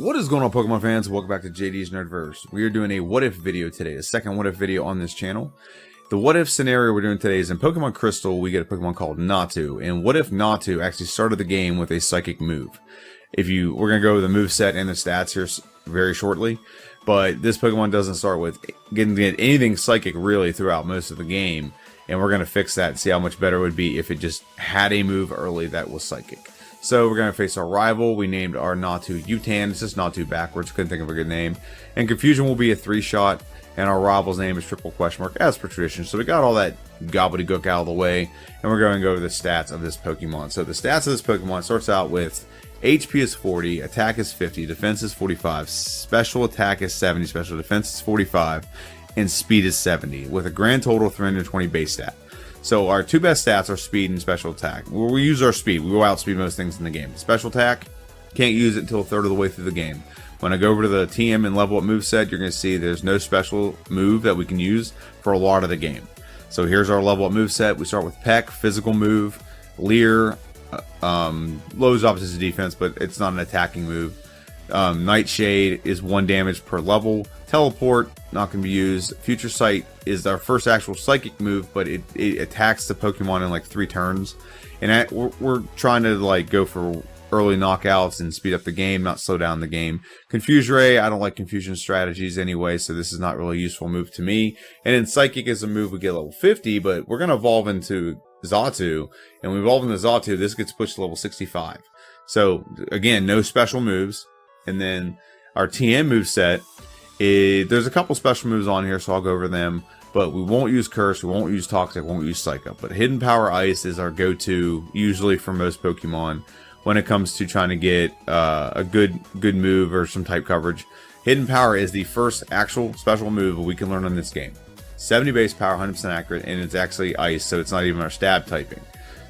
What is going on, Pokemon fans? Welcome back to JDs Nerdverse. We are doing a what if video today, a second what if video on this channel. The what if scenario we're doing today is in Pokemon Cyrstal, we get a Pokemon called Natu. And what if Natu actually started the game with a psychic move? We're going to go over the moveset and the stats here very shortly. But this Pokemon doesn't start with getting anything psychic really throughout most of the game. And we're going to fix that and see how much better it would be if it just had a move early that was psychic. So we're going to face our rival. We named our Natu Utan. It's just Natu backwards. Couldn't think of a good name. And Confusion will be a 3-shot. And our rival's name is triple question mark as per tradition. So we got all that gobbledygook out of the way. And we're going to go over the stats of this Pokemon. So the stats of this Pokemon starts out with HP is 40, attack is 50, defense is 45, special attack is 70, special defense is 45, and speed is 70, with a grand total of 320 base stat. So our two best stats are speed and special attack. We use our speed. We will outspeed most things in the game. Special attack, can't use it until a third of the way through the game. When I go over to the TM and level up moveset, you're going to see there's no special move that we can use for a lot of the game. So here's our level up moveset. We start with Peck, physical move, Leer, Low's opposite defense, but it's not an attacking move. Nightshade is 1 damage per level. Teleport, not going to be used. Future Sight is our first actual psychic move, but it attacks the Pokemon in like 3 turns. And we're trying to like go for early knockouts and speed up the game, not slow down the game. Confuse Ray, I don't like confusion strategies anyway, so this is not really a useful move to me. And then Psychic is a move we get level 50, but we're going to evolve into Xatu, and we evolve into Xatu, this gets pushed to level 65. So again, no special moves. And then our TM moveset, there's a couple special moves on here, so I'll go over them. But we won't use Curse, we won't use Toxic, we won't use Psycho. But Hidden Power Ice is our go-to, usually for most Pokemon, when it comes to trying to get a good move or some type coverage. Hidden Power is the first actual special move we can learn in this game. 70 base power, 100% accurate, and it's actually ice, so it's not even our stab typing.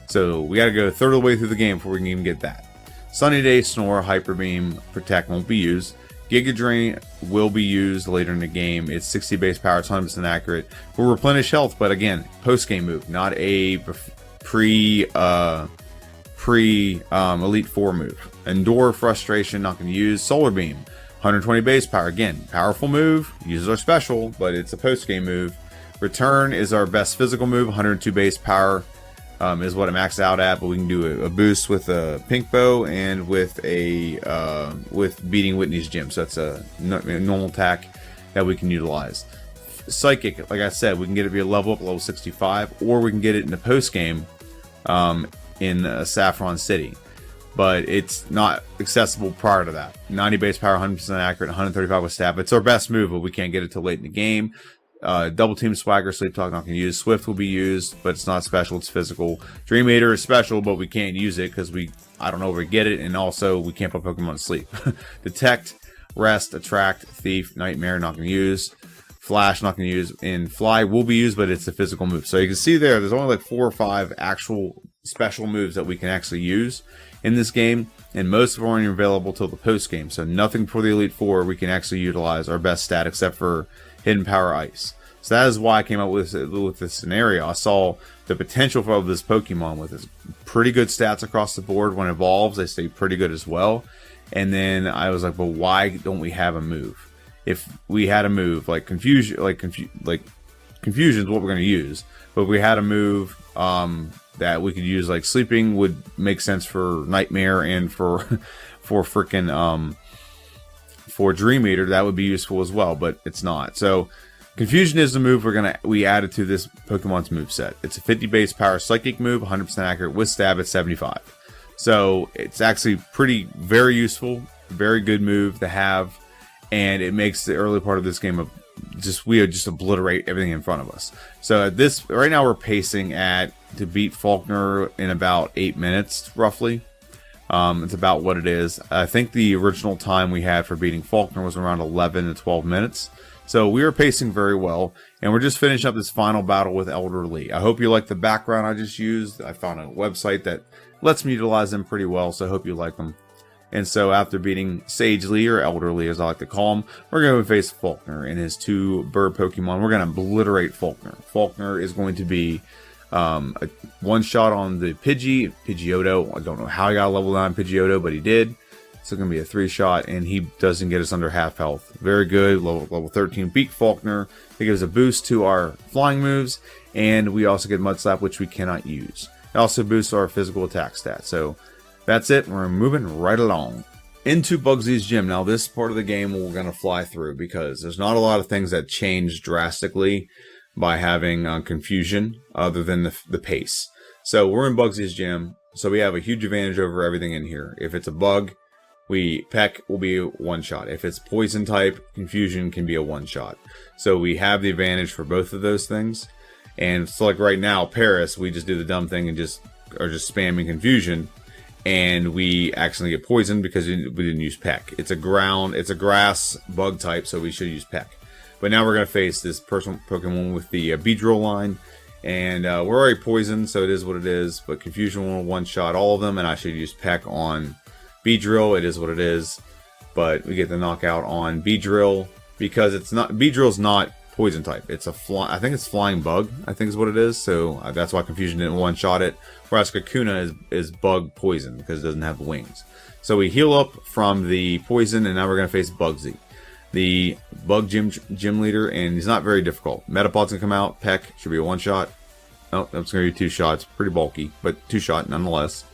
So we got to go a third of the way through the game before we can even get that. Sunny Day, Snore, Hyper Beam, Protect won't be used. Giga Drain will be used later in the game. It's 60 base power, it's 100% accurate. We'll replenish health, but again, post-game move, not a pre Elite Four move. Endure, Frustration, not going to use. Solar Beam, 120 base power, again, powerful move, uses our special, but it's a post-game move. Return is our best physical move, 102 base power is what it maxed out at, but we can do a boost with a Pink Bow and with beating Whitney's Gym, so that's a normal attack that we can utilize. Psychic, like I said, we can get it via level up, level 65, or we can get it in the post-game in Saffron City. But it's not accessible prior to that. 90 base power, 100% accurate, 135 with stab. It's our best move, but we can't get it till late in the game. Double Team Swagger, Sleep Talk, not going to use. Swift will be used, but it's not special, it's physical. Dream Eater is special, but we can't use it because I don't know where we get it, and also we can't put Pokemon to sleep. Detect, Rest, Attract, Thief, Nightmare, not going to use. Flash, not going to use. And Fly will be used, but it's a physical move. So you can see there's only like 4 or 5 actual special moves that we can actually use in this game, and most of them aren't available till the post game. So nothing for the Elite Four we can actually utilize our best stat except for Hidden Power Ice. So that is why I came up with this scenario. I saw the potential for this Pokemon with its pretty good stats across the board. When it evolves, they stay pretty good as well. And then I was like, but why don't we have a move? If we had a move like Confusion, Confusion is what we're going to use. But if we had a move that we could use, like Sleeping would make sense for Nightmare and for Dream Eater, that would be useful as well, but it's not. So Confusion is the move we added to this Pokemon's moveset. It's a 50 base power psychic move, 100% accurate with stab at 75. So it's actually very useful, very good move to have, and it makes the early part of this game we would just obliterate everything in front of us. So right now we're pacing to beat Faulkner in about 8 minutes roughly. It's about what it is. I think the original time we had for beating Faulkner was around 11 to 12 minutes. So we are pacing very well, and we're just finishing up this final battle with Elderly. I hope you like the background I just used. I found a website that lets me utilize them pretty well, so I hope you like them. And so after beating Sagely, or Elderly as I like to call him, we're going to face Faulkner and his 2 bird Pokemon. We're going to obliterate Faulkner. Faulkner is going to be a 1-shot on the Pidgeotto. I don't know how he got a level 9 Pidgeotto, but he did. So it's going to be a 3-shot, and he doesn't get us under half health. Very good. Level 13 Beak Faulkner. It gives a boost to our flying moves, and we also get Mud Slap, which we cannot use. It also boosts our physical attack stat. So that's it. We're moving right along into Bugsy's gym. Now, this part of the game we're going to fly through because there's not a lot of things that change drastically by having confusion other than the pace. So we're in Bugsy's gym, so we have a huge advantage over everything in here. If it's a bug, Peck will be a 1-shot. If it's poison type, confusion can be a 1-shot. So we have the advantage for both of those things. And so like right now, Paris, we just do the dumb thing and just spamming confusion, and we accidentally get poisoned because we didn't use Peck. It's a grass bug type, so we should use Peck. But now we're gonna face this Pokemon with the Beedrill line, and we're already poisoned, so it is what it is. But confusion will 1-shot all of them, and I should use Peck on Beedrill. It is what it is. But we get the knockout on Beedrill because Beedrill's not poison type. It's I think it's flying bug, I think is what it is. So that's why confusion didn't 1-shot it. Whereas Kakuna is bug poison because it doesn't have wings. So we heal up from the poison, and now we're gonna face Bugsy, the bug gym leader, and he's not very difficult. Metapod's gonna come out. Peck should be a 1-shot. Oh, that's gonna be 2 shots. Pretty bulky, but 2-shot nonetheless.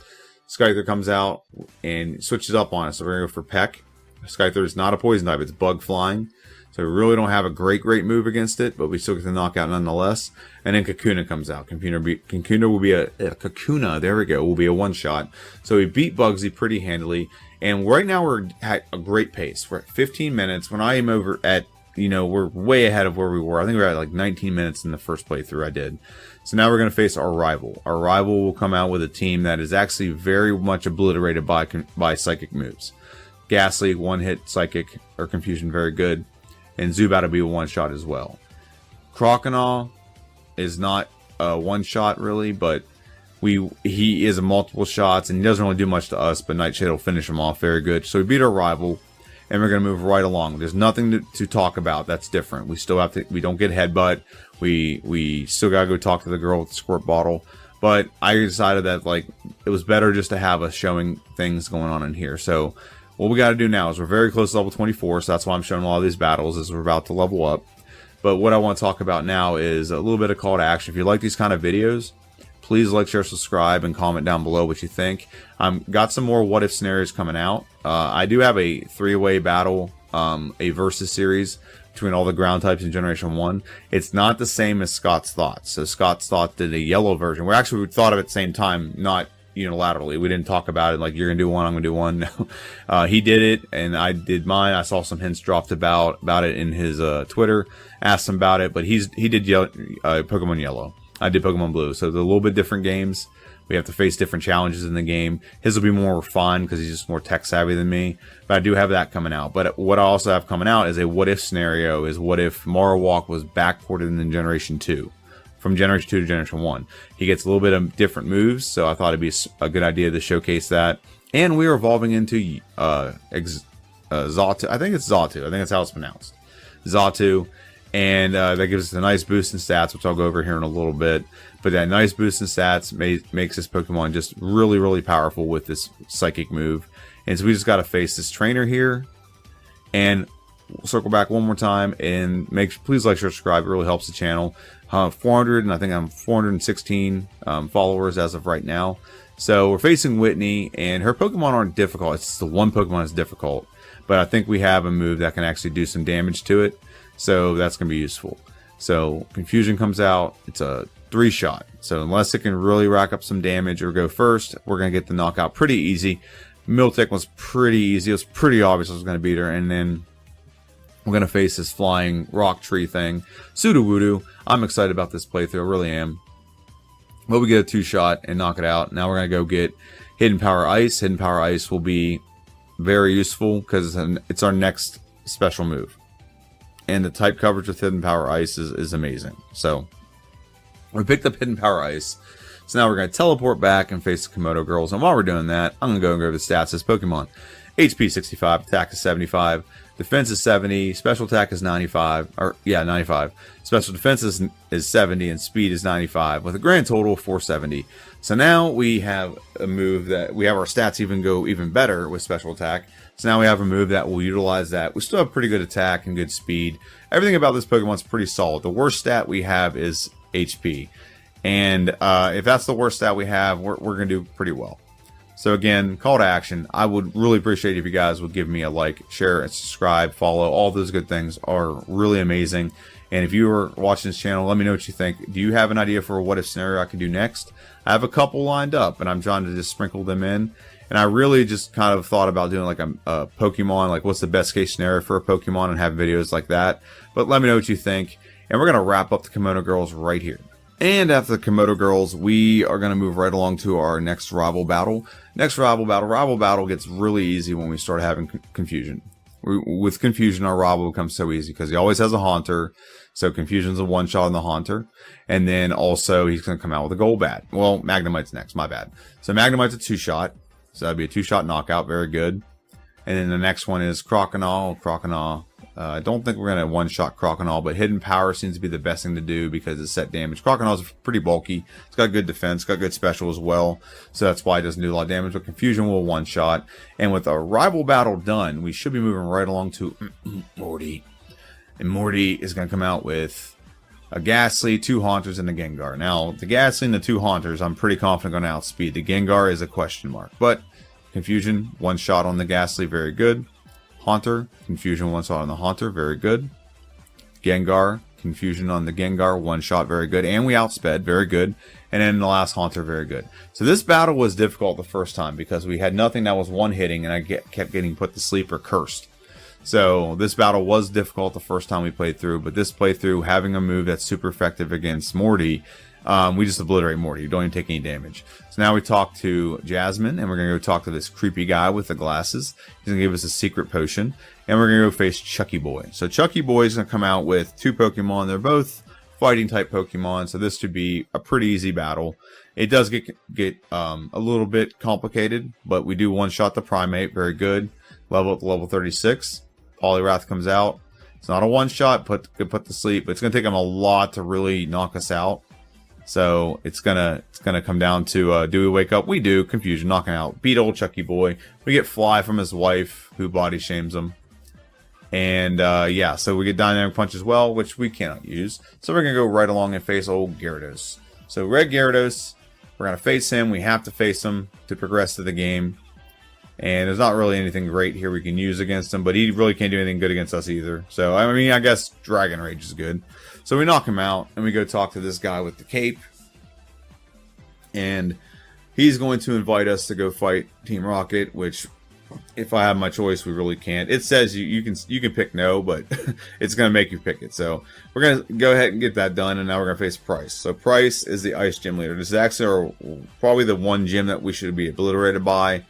Skyther comes out and switches up on us. So we're gonna go for Peck. Skyther is not a poison type, it's bug flying. So we really don't have a great move against it, but we still get the knockout nonetheless. And then Kakuna comes out. Kakuna will be a 1-shot. So we beat Bugsy pretty handily. And right now we're at a great pace. We're at 15 minutes. When I am over at, we're way ahead of where we were. I think we're at like 19 minutes in the first playthrough I did. So now we're going to face our rival. Our rival will come out with a team that is actually very much obliterated by psychic moves. Ghastly, 1-hit psychic or confusion, very good. And Zubat will be a 1-shot as well. Croconaw is not a 1-shot really, but he is a multiple shots, and he doesn't really do much to us, but Nightshade will finish him off very good. So we beat our rival, and we're going to move right along. There's nothing to talk about that's different. We still have to, we don't get headbutt. We still got to go talk to the girl with the squirt bottle. But I decided that it was better just to have us showing things going on in here. So what we got to do now is we're very close to level 24, so that's why I'm showing a lot of these battles as we're about to level up. But what I want to talk about now is a little bit of call to action. If you like these kind of videos, please like, share, subscribe, and comment down below what you think. Got some more what if scenarios coming out. I do have a 3-way battle, a versus series between all the ground types in Generation 1. It's not the same as Scott's Thoughts. So Scott's Thought did a yellow version. We thought of it at the same time, not unilaterally. We didn't talk about it like you're gonna do one, I'm gonna do one. No. He did it and I did mine. I saw some hints dropped about it in his Twitter. Asked him about it, but he did Pokemon Yellow. I did Pokemon Blue, so they're a little bit different games. We have to face different challenges in the game. His will be more refined because he's just more tech savvy than me. But I do have that coming out. But what I also have coming out is a what if scenario. Is what if Marowak was backported in Generation 2. From Generation 2 to Generation 1. He gets a little bit of different moves, so I thought it'd be a good idea to showcase that. And we are evolving into Xatu. I think it's Xatu. I think that's how it's pronounced. Xatu. And that gives us a nice boost in stats, which I'll go over here in a little bit. But that nice boost in stats makes this Pokemon just really, really powerful with this psychic move. And so we just got to face this trainer here. And we'll circle back one more time and please like, share, subscribe. It really helps the channel. 400, and I think I'm 416 followers as of right now. So we're facing Whitney, and her Pokemon aren't difficult. It's the one Pokemon that's difficult. But I think we have a move that can actually do some damage to it. So that's going to be useful. So Confusion comes out. It's a 3-shot. So unless it can really rack up some damage or go first, we're going to get the knockout pretty easy. Miltank was pretty easy. It was pretty obvious I was going to beat her. And then we're going to face this flying rock tree thing. Sudowoodo. I'm excited about this playthrough. I really am. But we get a 2-shot and knock it out. Now we're going to go get Hidden Power Ice. Hidden Power Ice will be very useful because it's our next special move. And the type coverage with Hidden Power Ice is amazing. So we picked up Hidden Power Ice. So now we're going to teleport back and face the Komodo girls. And while we're doing that, I'm going to go over the stats of this Pokemon. HP 65, attack is 75, defense is 70, special attack is 95, or yeah, 95. Special defense is 70, and speed is 95, with a grand total of 470. So now we have a move that we have our stats even go even better with special attack. So now we have a move that will utilize that. We still have pretty good attack and good speed. Everything about this Pokemon's pretty solid. The worst stat we have is HP. And if that's the worst stat we have, we're going to do pretty well. So again, call to action. I would really appreciate if you guys would give me a like, share, and subscribe, follow. All those good things are really amazing. And if you are watching this channel, let me know what you think. Do you have an idea for a what if scenario I could do next? I have a couple lined up, and I'm trying to just sprinkle them in. And I really just kind of thought about doing like a Pokemon, like what's the best case scenario for a Pokemon, and have videos like that. But let me know what you think. And we're going to wrap up the Kimono Girls right here. And after the Komodo Girls, we are going to move right along to our next rival battle. Rival battle gets really easy when we start having confusion. With confusion, our rival becomes so easy because he always has a Haunter. So confusion's a one-shot on the Haunter. And then also he's going to come out with a Golbat. Well, Magnemite's next, my bad. So Magnemite's a two-shot. So that'd be a two-shot knockout, very good. And then the next one is Croconaw. I don't think we're going to one-shot Croconaw, but Hidden Power seems to be the best thing to do because it's set damage. Croconaw's pretty bulky. It's got good defense, got good special as well. So that's why it doesn't do a lot of damage, but Confusion will one-shot. And with our rival battle done, we should be moving right along to Morty. And Morty is going to come out with a Ghastly, 2 Haunters, and a Gengar. Now, the Ghastly and the 2 Haunters, I'm pretty confident going to outspeed. The Gengar is a question mark. But Confusion, one-shot on the Ghastly, very good. Haunter, Confusion, one-shot on the Haunter, very good. Gengar, Confusion on the Gengar, one-shot, very good. And we outsped, very good. And then the last Haunter, very good. So this battle was difficult the first time because we had nothing that was one-hitting, and I kept getting put to sleep or cursed. So this battle was difficult the first time we played through, but this playthrough, having a move that's super effective against Morty, we just obliterate Morty. You don't even take any damage. So now we talk to Jasmine, and we're going to go talk to this creepy guy with the glasses. He's going to give us a secret potion, and we're going to go face Chucky Boy. So Chucky Boy is going to come out with 2 Pokemon. They're both fighting type Pokemon, so this should be a pretty easy battle. It does get a little bit complicated, but we do one-shot the Primate. Very good. Level up to level 36. Poliwrath comes out. It's not a one-shot, put to sleep, but it's going to take him a lot to really knock us out. So it's gonna come down to do we wake up? We do. Confusion, knocking out. Beat old Chucky Boy. We get Fly from his wife, who body shames him. And yeah, so we get Dynamic Punch as well, which we cannot use. So we're gonna go right along and face old Gyarados. So Red Gyarados, we're gonna face him. We have to face him to progress to the game. And there's not really anything great here we can use against him, but he really can't do anything good against us either. So, I mean, I guess Dragon Rage is good. So we knock him out, and we go talk to this guy with the cape. And he's going to invite us to go fight Team Rocket, which, if I have my choice, we really can't. It says you can pick no, but it's going to make you pick it. So we're going to go ahead and get that done, and now we're going to face Price. So Price is the Ice Gym leader. This is actually probably the one gym that we should be obliterated by.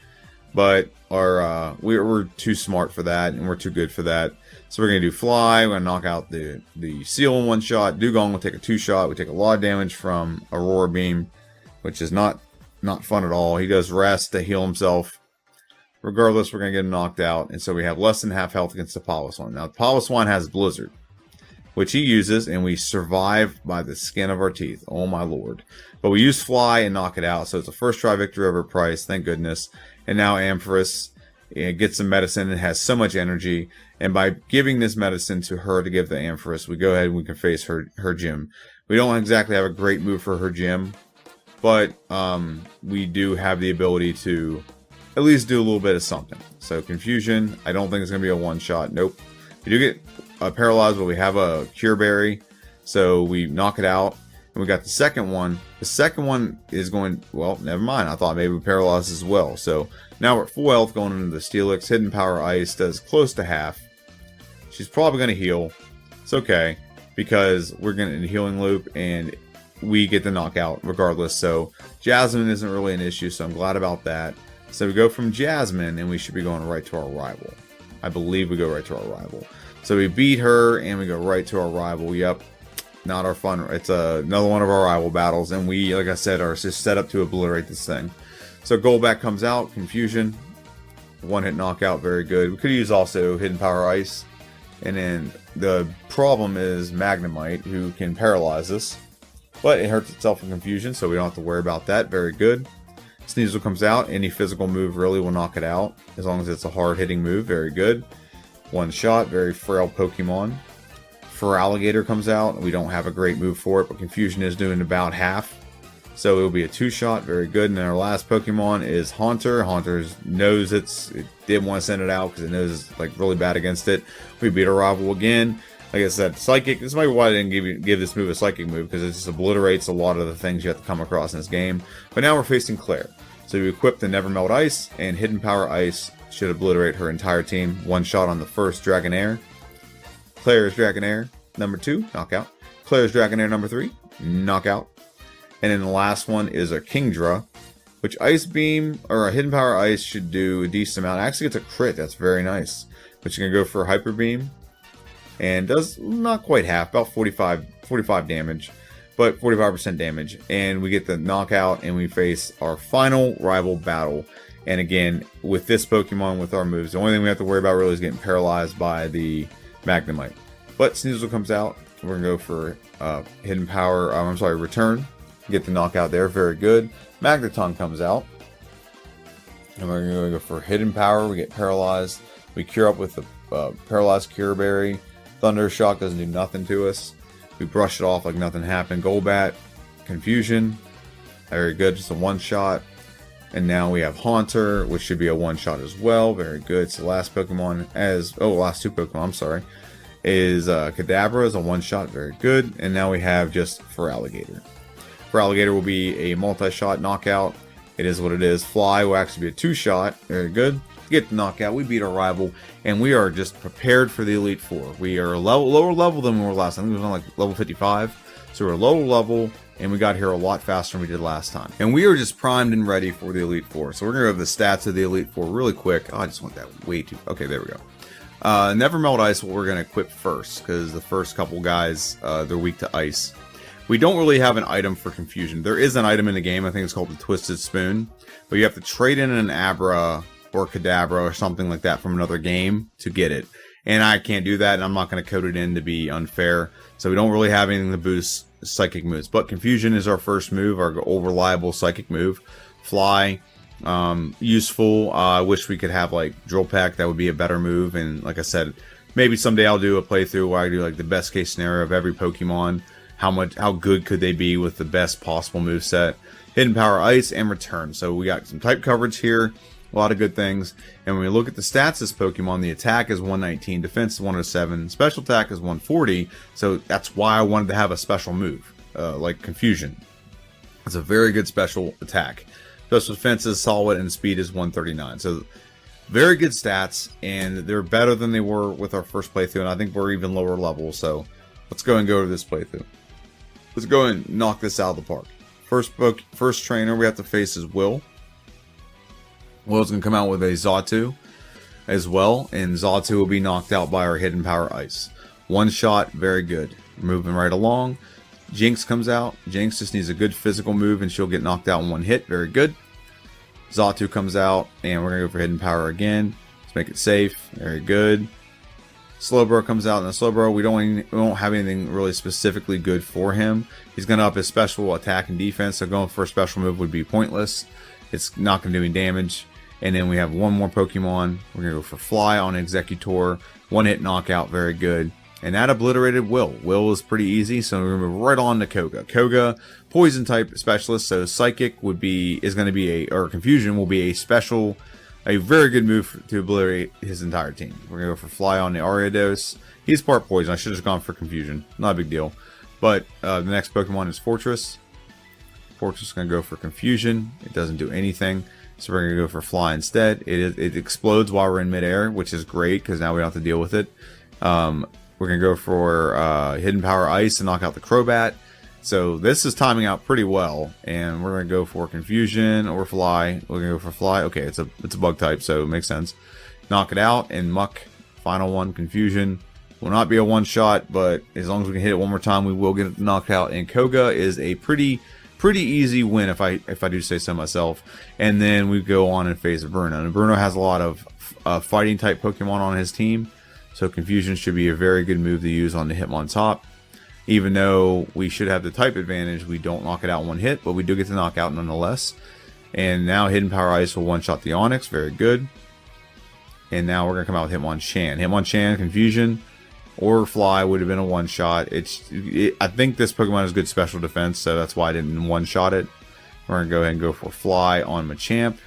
But we're too smart for that, and we're too good for that. So we're going to do Fly. We're going to knock out the Seal in one shot. Dugong will take a 2-shot. We take a lot of damage from Aurora Beam, which is not fun at all. He does Rest to heal himself. Regardless, we're going to get him knocked out. And so we have less than half health against the Piloswine. Now, the Piloswine has Blizzard, which he uses, and we survive by the skin of our teeth. Oh, my lord. But we use Fly and knock it out. So it's a first try victory over Price. Thank goodness. And now Ampharis gets some medicine and has so much energy. And by giving this medicine to her to give the Ampharis, we go ahead and we can face her gym. We don't exactly have a great move for her gym, but we do have the ability to at least do a little bit of something. So Confusion, I don't think it's going to be a one-shot. Nope. We do get paralyzed, but we have a Cure Berry. So we knock it out. And we got the second one. The second one is going, well, never mind. I thought maybe we paralyzed as well. So now we're at full health going into the Steelix. Hidden Power Ice does close to half. She's probably going to heal. It's okay, because we're getting a healing loop and we get the knockout regardless. So Jasmine isn't really an issue, so I'm glad about that. So we go from Jasmine and we should be going right to our rival. I believe we go right to our rival. So we beat her and we go right to our rival. Yep. Not our fun. It's another one of our rival battles, and we, like I said, are just set up to obliterate this thing. So Golbat comes out, Confusion, 1-hit knockout, very good. We could use also Hidden Power Ice. And then the problem is Magnemite, who can paralyze us. But it hurts itself in confusion, so we don't have to worry about that. Very good. Sneasel comes out. Any physical move really will knock it out, as long as it's a hard-hitting move. Very good. One shot. Very frail Pokemon. Feraligatr comes out. We don't have a great move for it, but confusion is doing about half. So it will be a 2-shot. Very good. And then our last Pokemon is Haunter. Haunter knows it didn't want to send it out because it knows it's like really bad against it. We beat our rival again. Like I said, Psychic. This might be why I didn't give this move a Psychic move, because it just obliterates a lot of the things you have to come across in this game. But now we're facing Claire. So we equip the Never Melt Ice, and Hidden Power Ice should obliterate her entire team. 1 shot on the first Dragonair. Claire's Dragonair number 2, knockout. Claire's Dragonair number 3, knockout. And then the last one is a Kingdra, which Ice Beam, or a Hidden Power Ice, should do a decent amount. Actually, it's a crit. That's very nice. But you're going to go for a Hyper Beam. And does not quite half, about 45 damage. But 45% damage. And we get the knockout, and we face our final rival battle. And again, with this Pokemon, with our moves, the only thing we have to worry about really is getting paralyzed by the Magnemite. But Sneasel comes out. We're going to go for Hidden Power, Return. Get the knockout there, very good. Magneton comes out. And we're going to go for Hidden Power. We get paralyzed. We cure up with the Paralyzed Cure Berry. Thunder Shock doesn't do nothing to us. We brush it off like nothing happened. Golbat, Confusion. Very good, just a 1-shot. And now we have Haunter, which should be a 1-shot as well. Very good. So last Pokemon last 2 Pokemon, I'm sorry. Is Kadabra is a 1-shot, very good. And now we have just Feraligatr. Feraligatr will be a multi-shot knockout. It is what it is. Fly will actually be a 2-shot. Very good. Get the knockout. We beat our rival, and we are just prepared for the Elite Four. We are lower level than we were last time. I think we was on like level 55. So we're lower level, and we got here a lot faster than we did last time. And we are just primed and ready for the Elite Four. So we're going to go over the stats of the Elite Four really quick. Oh, I just want that way too. Okay, there we go. Never Melt Ice, what we're going to equip first, because the first couple guys, they're weak to ice. We don't really have an item for Confusion. There is an item in the game, I think it's called the Twisted Spoon, but you have to trade in an Abra or Kadabra or something like that from another game to get it. And I can't do that, and I'm not going to code it in to be unfair. So we don't really have anything to boost Psychic moves. But Confusion is our first move, our old reliable Psychic move. Fly, useful. I wish we could have like Drill Peck. That would be a better move. And like I said, maybe someday I'll do a playthrough where I do like the best case scenario of every Pokemon. How good could they be with the best possible moveset? Hidden Power Ice and Return. So we got some type coverage here. A lot of good things. And when we look at the stats of this Pokemon, the attack is 119, defense is 107, special attack is 140. So that's why I wanted to have a special move, like Confusion. It's a very good special attack. Special defense is solid, and speed is 139. So very good stats, and they're better than they were with our first playthrough, and I think we're even lower level. So let's go and go over this playthrough. Let's go and knock this out of the park. First trainer we have to face is Will. Will's going to come out with a Xatu as well, and Xatu will be knocked out by our Hidden Power Ice. 1-shot, very good. Moving right along. Jinx comes out. Jinx just needs a good physical move, and she'll get knocked out in 1 hit. Very good. Xatu comes out, and we're going to go for Hidden Power again. Let's make it safe. Very good. Slowbro comes out, and the Slowbro, we don't have anything really specifically good for him. He's going to up his special attack and defense, so going for a special move would be pointless. It's not going to do any damage. And then we have one more Pokemon. We're going to go for Fly on Executor. 1-hit knockout, very good. And that obliterated Will. Will is pretty easy, so we're going to move right on to Koga. Koga, poison type specialist, so Psychic is going to be Confusion will be a very good move to obliterate his entire team. We're going to go for Fly on the Ariados. He's part poison. I should have just gone for Confusion. Not a big deal. But the next Pokemon is Fortress. Fortress is going to go for Confusion. It doesn't do anything. So we're going to go for Fly instead. It explodes while we're in midair, which is great because now we don't have to deal with it. We're going to go for Hidden Power Ice and knock out the Crobat. So this is timing out pretty well. And we're going to go for Confusion or Fly. We're going to go for Fly. Okay, it's a bug type, so it makes sense. Knock it out, and Muck, final one, Confusion. Will not be a 1-shot, but as long as we can hit it one more time, we will get it knocked out. And Koga is a pretty pretty easy win if I do say so myself. And then we go on and face Bruno. And Bruno has a lot of fighting type Pokemon on his team, so Confusion should be a very good move to use on the Hitmontop. Even though we should have the type advantage, we don't knock it out in one hit, but we do get to knock out nonetheless. And now Hidden Power Ice will one-shot the Onix, very good. And now we're going to come out with Hitmonchan. Hitmonchan, Confusion, or Fly would have been a one-shot. I think this Pokemon has good special defense, so that's why I didn't one-shot it. We're going to go ahead and go for Fly on Machamp.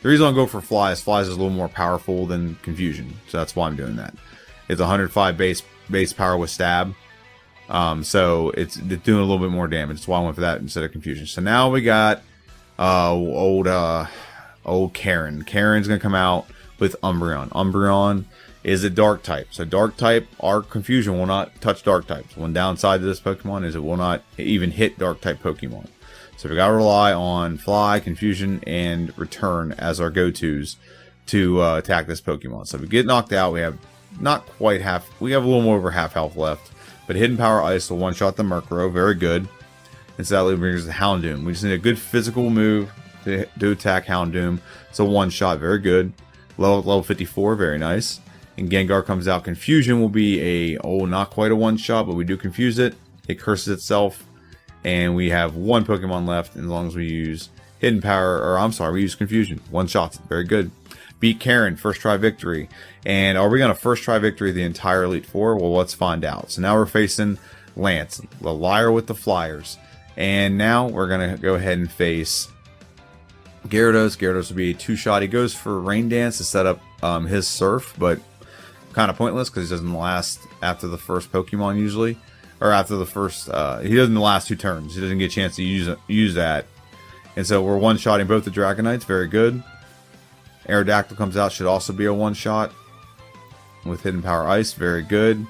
The reason I'm going for Fly is a little more powerful than Confusion, so that's why I'm doing that. It's 105 base power with Stab, so it's doing a little bit more damage. That's why I went for that instead of Confusion. So now we got old Karen. Karen's going to come out with Umbreon. Umbreon is a Dark type. So Dark type, our Confusion will not touch Dark types. One downside to this Pokemon is it will not even hit Dark type Pokemon. So we gotta rely on Fly, Confusion, and Return as our go-tos to attack this Pokemon. So if we get knocked out, we have not quite half. We have a little more over half health left. But Hidden Power Ice will one-shot the Murkrow, very good. And so that brings us to Houndoom. We just need a good physical move to attack Houndoom. So one-shot, very good. Level 54, very nice. And Gengar comes out. Confusion will be not quite a one-shot, but we do confuse it. It curses itself. And we have one Pokemon left, and as long as we use Hidden Power, we use Confusion. One shot, very good. Beat Karen, first try victory. And are we going to first try victory the entire Elite Four? Well, let's find out. So now we're facing Lance, the liar with the flyers. And now we're going to go ahead and face Gyarados. Gyarados will be a two-shot. He goes for Rain Dance to set up his Surf, but kind of pointless because he doesn't last after the first Pokemon usually. Or after the first, he doesn't last 2 turns. He doesn't get a chance to use that. And so we're one-shotting both the Dragonites. Very good. Aerodactyl comes out. Should also be a one-shot. With Hidden Power Ice. Very good.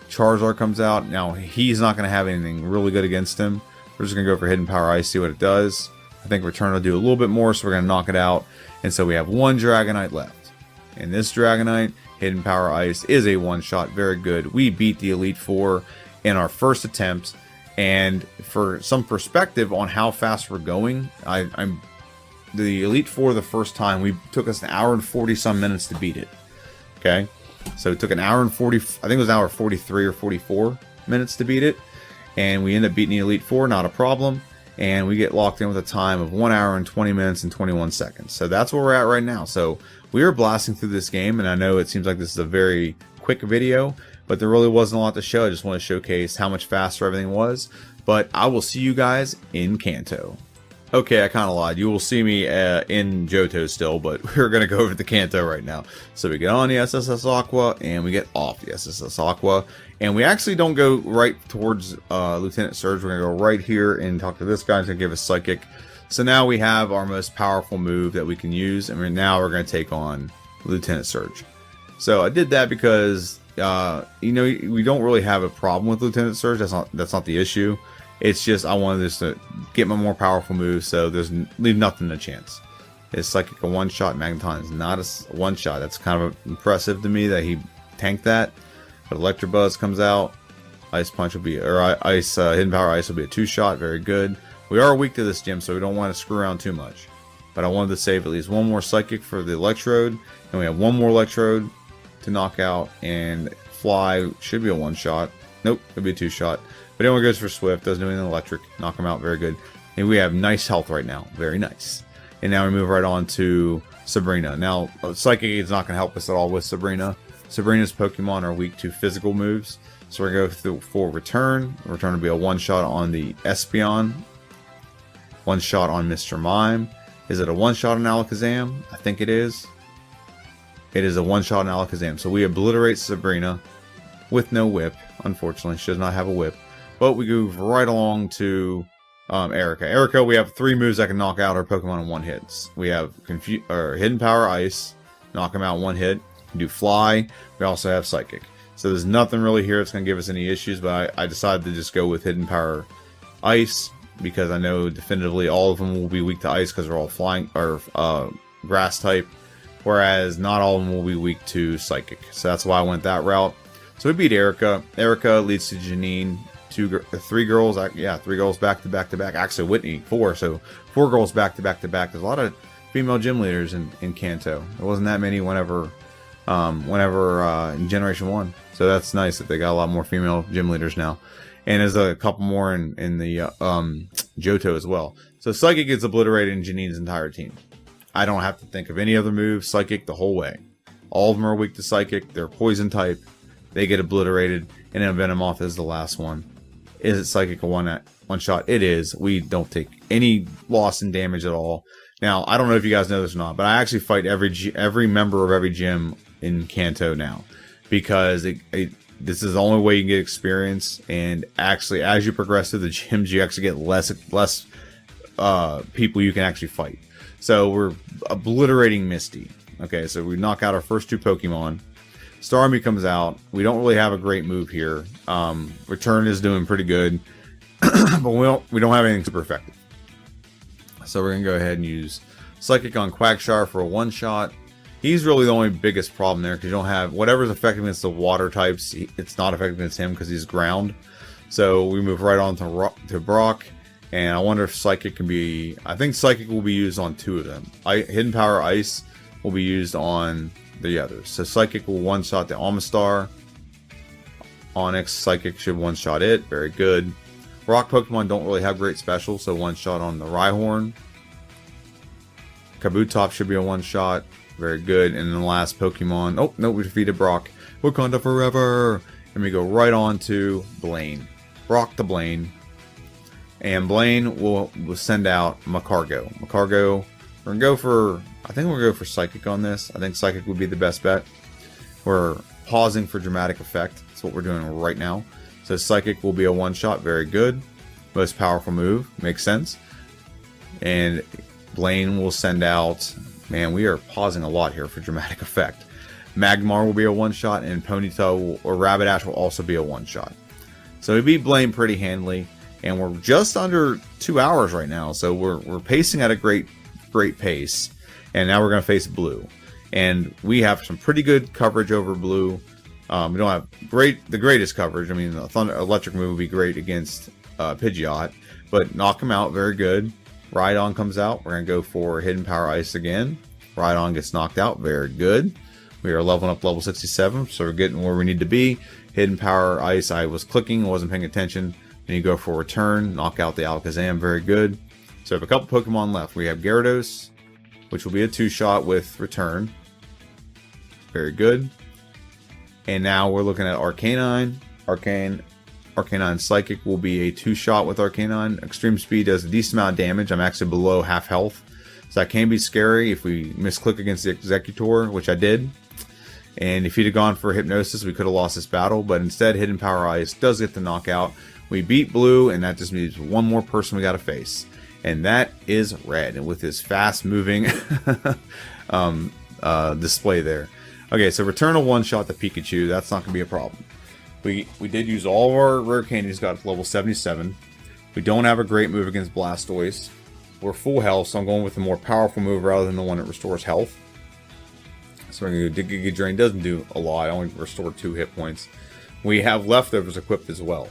Charizard comes out. Now, he's not going to have anything really good against him. We're just going to go for Hidden Power Ice, see what it does. I think Return will do a little bit more, so we're going to knock it out. And so we have one Dragonite left. And this Dragonite, Hidden Power Ice, is a one-shot. Very good. We beat the Elite Four in our first attempt. And for some perspective on how fast we're going, the Elite Four the first time, we took us an hour and 40-some minutes to beat it. Okay? So it took an hour and 40, I think it was an hour 43 or 44 minutes to beat it. And we end up beating the Elite Four, not a problem. And we get locked in with a time of 1 hour and 20 minutes and 21 seconds. So that's where we're at right now. So we are blasting through this game, and I know it seems like this is a very quick video, but there really wasn't a lot to show. I just want to showcase how much faster everything was. But I will see you guys in Kanto. Okay, I kind of lied. You will see me in Johto still, but we're going to go over to Kanto right now. So we get on the SSS Aqua, and we get off the SSS Aqua. And we actually don't go right towards Lieutenant Surge. We're going to go right here and talk to this guy. He's going to give us Psychic. So now we have our most powerful move that we can use. And now we're going to take on Lieutenant Surge. So I did that because, we don't really have a problem with Lieutenant Surge. That's not the issue. It's just I wanted this to get my more powerful moves, so leave nothing to chance. It's Psychic a one-shot. Magneton is not a one-shot. That's kind of impressive to me that he tanked that. But Electabuzz comes out. Ice Punch will be, Hidden Power Ice will be a 2-shot. Very good. We are weak to this gym, so we don't want to screw around too much. But I wanted to save at least one more Psychic for the Electrode, and we have one more Electrode to knock out. And Fly should be a one-shot. Nope, it'll be a 2-shot. But anyone goes for Swift, doesn't do anything electric, knock him out, very good. And we have nice health right now, very nice. And now we move right on to Sabrina. Now, Psychic is not going to help us at all with Sabrina. Sabrina's Pokemon are weak to physical moves. So we're going to go for Return. Return will be a one-shot on the Espeon. One-shot on Mr. Mime. Is it a one-shot on Alakazam? I think it is. It is a one-shot on Alakazam. So we obliterate Sabrina with no whip. Unfortunately, she does not have a whip. But we move right along to Erica. Erica, we have 3 moves that can knock out our Pokemon in one hit. We have Hidden Power Ice, knock him out in one hit. We can do Fly. We also have Psychic. So there's nothing really here that's going to give us any issues, but I decided to just go with Hidden Power Ice because I know definitively all of them will be weak to Ice because they're all flying or Grass type, whereas not all of them will be weak to Psychic. So that's why I went that route. So we beat Erica. Erica leads to Janine three girls. Yeah, three girls back to back to back. Actually, Whitney, four. So 4 girls back to back to back. There's a lot of female gym leaders in Kanto. There wasn't that many whenever in Generation 1. So that's nice that they got a lot more female gym leaders now. And there's a couple more in the Johto as well. So Psychic gets obliterated in Janine's entire team. I don't have to think of any other moves. Psychic the whole way. All of them are weak to Psychic. They're poison type. They get obliterated. And then Venomoth is the last one. Is it Psychic a one shot? It is. We don't take any loss in damage at all. Now, I don't know if you guys know this or not, but I actually fight every member of every gym in Kanto now. Because this is the only way you can get experience. And actually, as you progress through the gyms, you actually get less people you can actually fight. So we're obliterating Misty. Okay, so we knock out our first 2 Pokemon. Starmie comes out. We don't really have a great move here. Return is doing pretty good, but we don't have anything super effective. So we're gonna go ahead and use Psychic on Quagsire for a 1-shot. He's really the only biggest problem there because you don't have whatever's effective against the water types. It's not effective against him because he's ground. So we move right on to Brock. And I wonder if Psychic can be... I think Psychic will be used on 2 of them. Hidden Power Ice will be used on the others. So Psychic will 1-shot the Amistar. Onyx, Psychic should 1-shot it. Very good. Rock Pokemon don't really have great specials, so 1-shot on the Rhyhorn. Kabutops should be a 1-shot. Very good. And then the last Pokemon... Oh, no, we defeated Brock. Wakanda forever! And we go right on to Blaine. Brock to Blaine. And Blaine will send out Macargo. Macargo, we're going to go for... I think we're going to go for Psychic on this. I think Psychic would be the best bet. We're pausing for dramatic effect. That's what we're doing right now. So Psychic will be a 1-shot. Very good. Most powerful move. Makes sense. And Blaine will send out... Man, we are pausing a lot here for dramatic effect. Magmar will be a 1-shot. And Ponyta or Rabbitash will also be a 1-shot. So we beat Blaine pretty handily. And we're just under 2 hours right now. So we're pacing at a great pace. And now we're going to face Blue. And we have some pretty good coverage over Blue. We don't have the greatest coverage. I mean, the Electric move would be great against Pidgeot. But knock him out very good. Rhydon comes out. We're going to go for Hidden Power Ice again. Rhydon gets knocked out. Very good. We are leveling up level 67. So we're getting where we need to be. Hidden Power Ice. I was clicking. Wasn't paying attention. Then you go for Return. Knock out the Alakazam. Very good. So we have a couple Pokemon left. We have Gyarados, which will be a 2-shot with Return. Very good. And now we're looking at Arcanine. Arcanine Psychic will be a 2-shot with Arcanine. Extreme Speed does a decent amount of damage. I'm actually below half health. So that can be scary if we misclick against the Executor, which I did. And if he'd have gone for Hypnosis, we could have lost this battle. But instead, Hidden Power Ice does get the knockout. We beat Blue, and that just means one more person we got to face. And that is Red, and with his fast-moving display there. Okay, so return a 1-shot to Pikachu. That's not going to be a problem. We did use all of our rare candies, got to level 77. We don't have a great move against Blastoise. We're full health, so I'm going with the more powerful move rather than the one that restores health. So we're going to go Giga Drain. Doesn't do a lot. I only restore 2 hit points. We have leftovers equipped as well,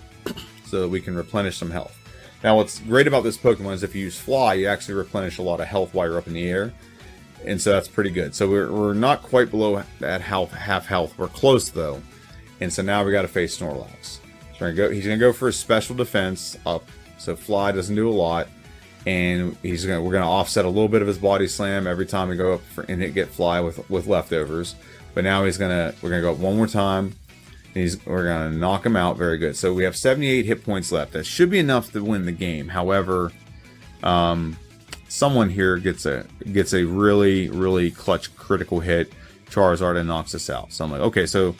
so that we can replenish some health. Now, what's great about this Pokemon is if you use Fly, you actually replenish a lot of health while you're up in the air. And so that's pretty good. So we're not quite below that half health. We're close, though. And so now we got to face Snorlax. So he's going to go for a special defense up. So Fly doesn't do a lot. And we're going to offset a little bit of his body slam every time we go up and get Fly with leftovers. But now we're going to go up one more time. We're going to knock him out. Very good. So we have 78 hit points left. That should be enough to win the game. However, someone here gets a really, really clutch critical hit. Charizard and knocks us out. So I'm like, okay, so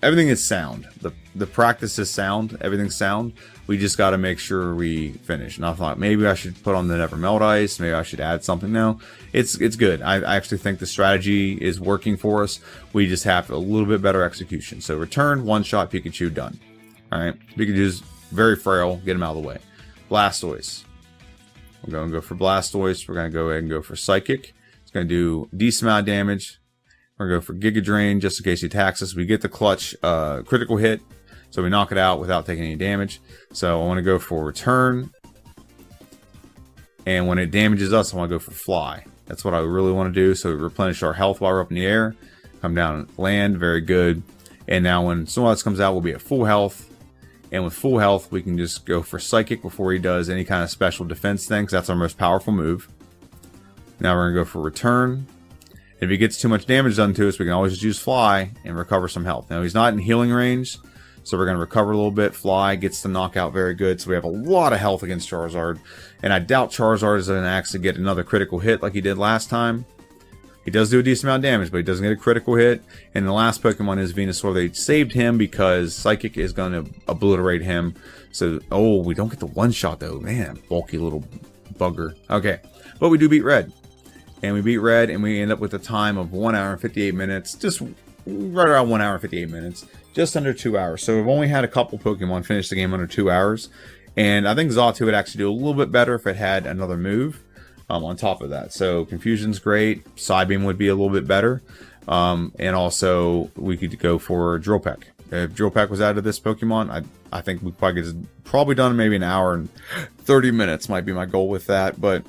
everything is sound. The practice is sound. Everything's sound. We just got to make sure we finish. And I thought maybe I should put on the Never Melt Ice. Maybe I should add something. No, it's good. I actually think the strategy is working for us. We just have a little bit better execution. So return, 1-shot, Pikachu, done. All right, Pikachu's very frail. Get him out of the way. Blastoise. We're going to go for Blastoise. We're going to go ahead and go for Psychic. It's going to do a decent amount of damage. We're going to go for Giga Drain just in case he attacks us. We get the clutch critical hit. So we knock it out without taking any damage. So I want to go for return. And when it damages us, I want to go for fly. That's what I really want to do. So we replenish our health while we're up in the air. Come down and land. Very good. And now when Snorlax comes out, we'll be at full health. And with full health, we can just go for Psychic before he does any kind of special defense thing, because that's our most powerful move. Now we're going to go for return. If he gets too much damage done to us, we can always just use Fly and recover some health. Now he's not in healing range, so we're going to recover a little bit. Fly gets the knockout very good, so we have a lot of health against Charizard. And I doubt Charizard is going to actually get another critical hit like he did last time. He does do a decent amount of damage, but he doesn't get a critical hit. And the last Pokemon is Venusaur. They saved him because Psychic is going to obliterate him. So, oh, we don't get the one-shot though. Man, bulky little bugger. Okay, but we do beat Red. And we beat Red, and we end up with a time of 1 hour and 58 minutes. Just right around 1 hour and 58 minutes. Just under 2 hours. So we've only had a couple Pokemon finish the game under 2 hours. And I think Xatu would actually do a little bit better if it had another move on top of that. So Confusion's great. Psybeam would be a little bit better. And also, we could go for Drill Peck. If Drill Peck was added to this Pokemon, I think we probably done maybe an hour and 30 minutes might be my goal with that. But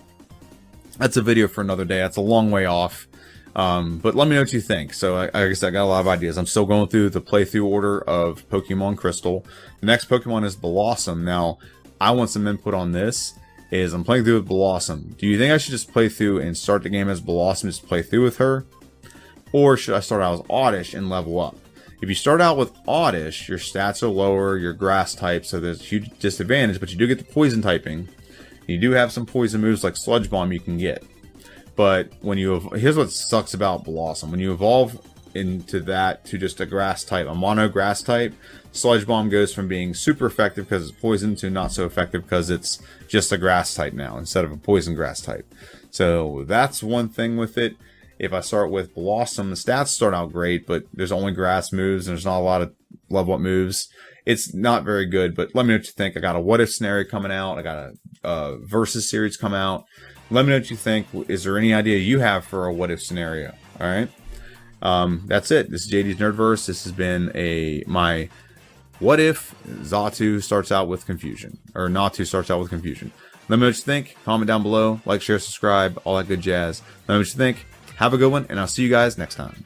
that's a video for another day. That's a long way off. But let me know what you think. So I guess I got a lot of ideas. I'm still going through the playthrough order of Pokemon Crystal. The next Pokemon is Blossom. Now, I want some input on this. I'm playing through with Blossom. Do you think I should just play through and start the game as Blossom, just play through with her? Or should I start out as Oddish and level up? If you start out with Oddish, your stats are lower, you're grass type, so there's a huge disadvantage, but you do get the poison typing. You do have some poison moves like Sludge Bomb you can get. But when here's what sucks about Blossom. When you evolve into that to just a grass type, a mono grass type, Sludge Bomb goes from being super effective because it's poison to not so effective because it's just a grass type now instead of a poison grass type. So that's one thing with it. If I start with Blossom, the stats start out great, but there's only grass moves and there's not a lot of level up moves. It's not very good, but let me know what you think. I got a what if scenario coming out. I got a versus series come out. Let me know what you think. Is there any idea you have for a what if scenario? All right. That's it. This is JD's Nerdverse. This has been my what if Xatu starts out with confusion, or Natu starts out with confusion. Let me know what you think. Comment down below. Like, share, subscribe, all that good jazz. Let me know what you think. Have a good one, and I'll see you guys next time.